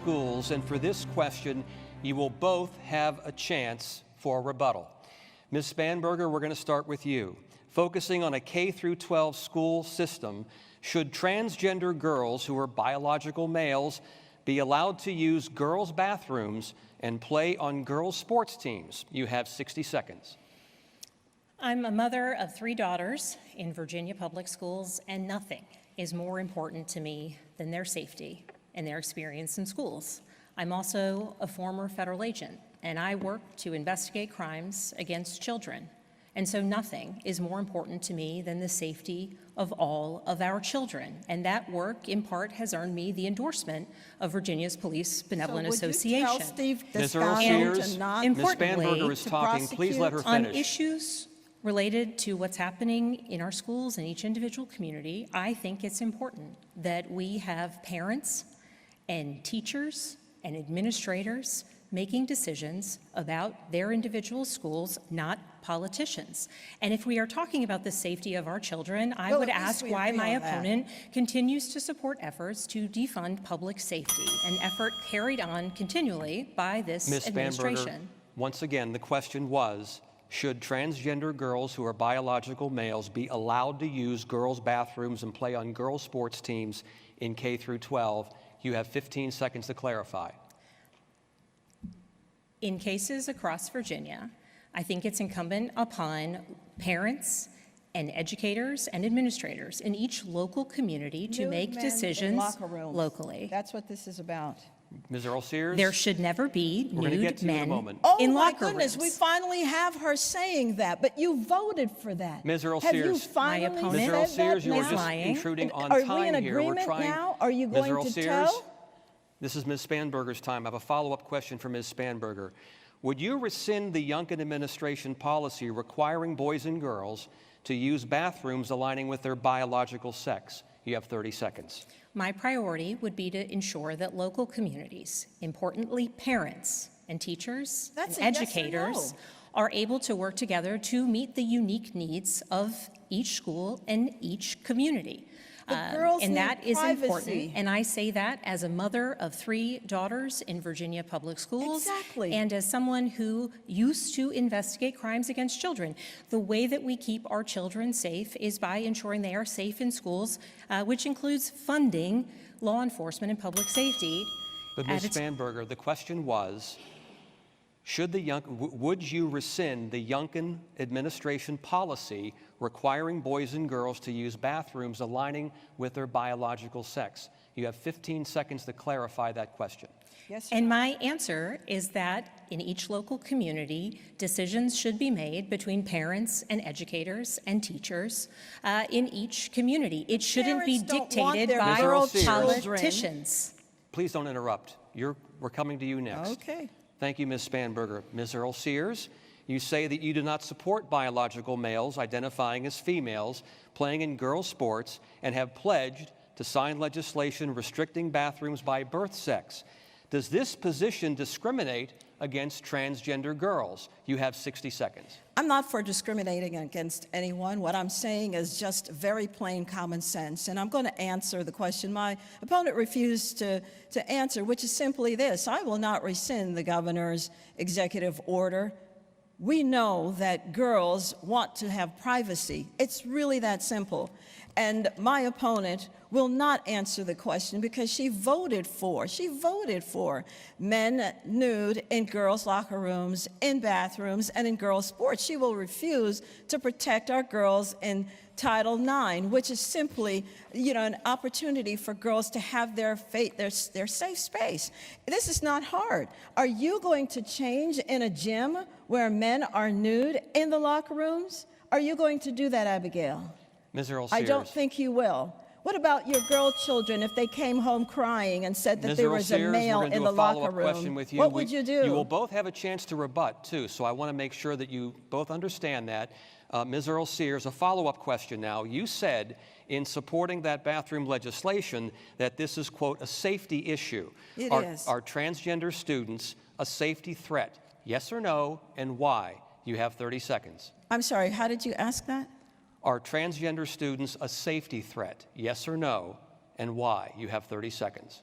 schools, and for this question, you will both have a chance for a rebuttal. Ms. Spanberger, we're going to start with you. Focusing on a K-12 school system, should transgender girls who are biological males be allowed to use girls' bathrooms and play on girls' sports teams? You have 60 seconds. I'm a mother of 3 daughters in Virginia public schools, and nothing is more important to me than their safety and their experience in schools. I'm also a former federal agent, and I work to investigate crimes against children. And so nothing is more important to me than the safety of all of our children. And that work, in part, has earned me the endorsement of Virginia's Police Benevolent Association. So would you tell Steve Ms. Earl Sears, to not Ms. Spanberger is talking. Please let her on finish. issues related to what's happening in our schools and each individual community, I think it's important that we have parents and teachers and administrators making decisions about their individual schools, not politicians. And if we are talking about the safety of our children, I would ask why my opponent continues to support efforts to defund public safety, an effort carried on continually by this administration. Ms. Spanberger, once again, the question was, should transgender girls who are biological males be allowed to use girls' bathrooms and play on girls' sports teams in K-12? You have 15 seconds to clarify. In cases across Virginia, I think it's incumbent upon parents and educators and administrators in each local community to make decisions locally. That's what this is about. Ms. Earl Sears? There should never be nude men in locker rooms. We finally have her saying that, but you voted for that. Ms. Earl Sears. Have you finally Ms. Earl Sears, you are just lying. intruding on Are time we in here. agreement now? Are you Ms. going Earl to Sears, tell? this is Ms. Spanberger's time. I have a follow-up question for Ms. Spanberger. Would you rescind the Youngkin administration policy requiring boys and girls to use bathrooms aligning with their biological sex? You have 30 seconds. My priority would be to ensure that local communities, importantly parents and teachers and educators, are able to work together to meet the unique needs of each school and each community. And that is important. And I say that as a mother of 3 daughters in Virginia public schools. Exactly. And as someone who used to investigate crimes against children. The way that we keep our children safe is by ensuring they are safe in schools, which includes funding law enforcement and public safety. But Ms. Spanberger, the question was, would you rescind the Youngkin administration policy requiring boys and girls to use bathrooms aligning with their biological sex? You have 15 seconds to clarify that question. Yes, and my answer is that in each local community, decisions should be made between parents and educators and teachers in each community. It shouldn't be dictated by politicians. Please don't interrupt. We're coming to you next. Okay. Thank you, Ms. Spanberger. Ms. Earl Sears, you say that you do not support biological males identifying as females playing in girls' sports and have pledged to sign legislation restricting bathrooms by birth sex. Does this position discriminate against transgender girls? You have 60 seconds. I'm not for discriminating against anyone. What I'm saying is just very plain common sense. And I'm going to answer the question my opponent refused to answer, which is simply this. I will not rescind the governor's executive order. We know that girls want to have privacy. It's really that simple. And my opponent will not answer the question because she voted for men nude in girls' locker rooms, in bathrooms, and in girls' sports. She will refuse to protect our girls in Title IX, which is simply, an opportunity for girls to have their safe space. This is not hard. Are you going to change in a gym where men are nude in the locker rooms? Are you going to do that, Abigail? Ms. Earl Sears. I don't think you will. What about your girl children if they came home crying and said that there was a male in the locker room? What would you do? You will both have a chance to rebut, too, so I want to make sure that you both understand that. Ms. Earl Sears, a follow-up question now. You said in supporting that bathroom legislation that this is, quote, a safety issue. It is. Are transgender students a safety threat? Yes or no, and why? You have 30 seconds. I'm sorry, how did you ask that? Are transgender students a safety threat? Yes or no, and why? You have 30 seconds.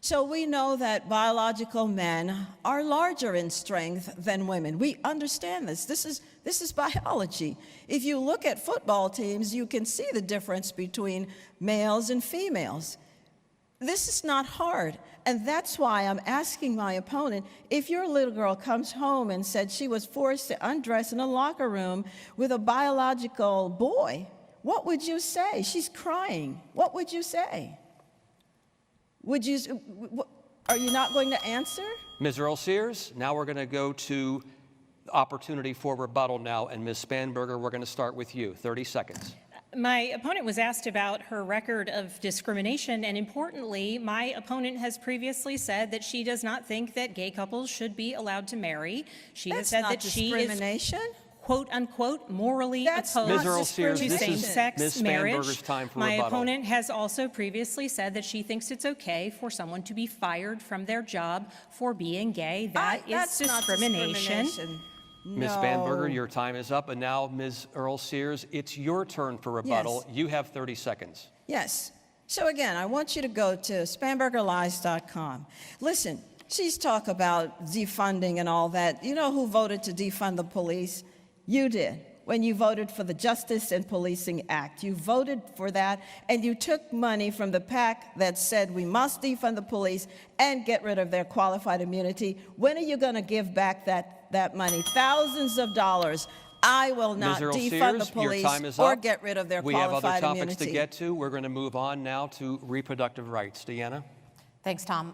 So we know that biological men are larger in strength than women. We understand this. This is biology. If you look at football teams, you can see the difference between males and females. This is not hard, and that's why I'm asking my opponent, if your little girl comes home and said she was forced to undress in a locker room with a biological boy, what would you say? She's crying. What would you say? Are you not going to answer? Ms. Earl Sears, now we're going to go to opportunity for rebuttal now, and Ms. Spanberger, we're going to start with you. 30 seconds. My opponent was asked about her record of discrimination, and importantly, my opponent has previously said that she does not think that gay couples should be allowed to marry. She has said that she is, discrimination. quote unquote, morally That's opposed Ms. Earl Sears, to this is same-sex Ms. marriage. Spanberger's time for My rebuttal. opponent has also previously said that she thinks it's okay for someone to be fired from their job for being gay. That is That's not discrimination. Ms. No. Spanberger, your time is up, and now Ms. Earl Sears, it's your turn for rebuttal. Yes. You have 30 seconds. Yes. So again, I want you to go to SpanbergerLies.com. Listen, she's talk about defunding and all that. You know who voted to defund the police? You did. When you voted for the Justice and Policing Act. You voted for that, and you took money from the PAC that said we must defund the police and get rid of their qualified immunity. When are you going to give back that money? Thousands of dollars. I will not Ms. Earl defund Sears, the police your time is or up. get rid of their We have other qualified topics immunity. to get to. We're going to move on now to reproductive rights. Deanna? Thanks, Tom.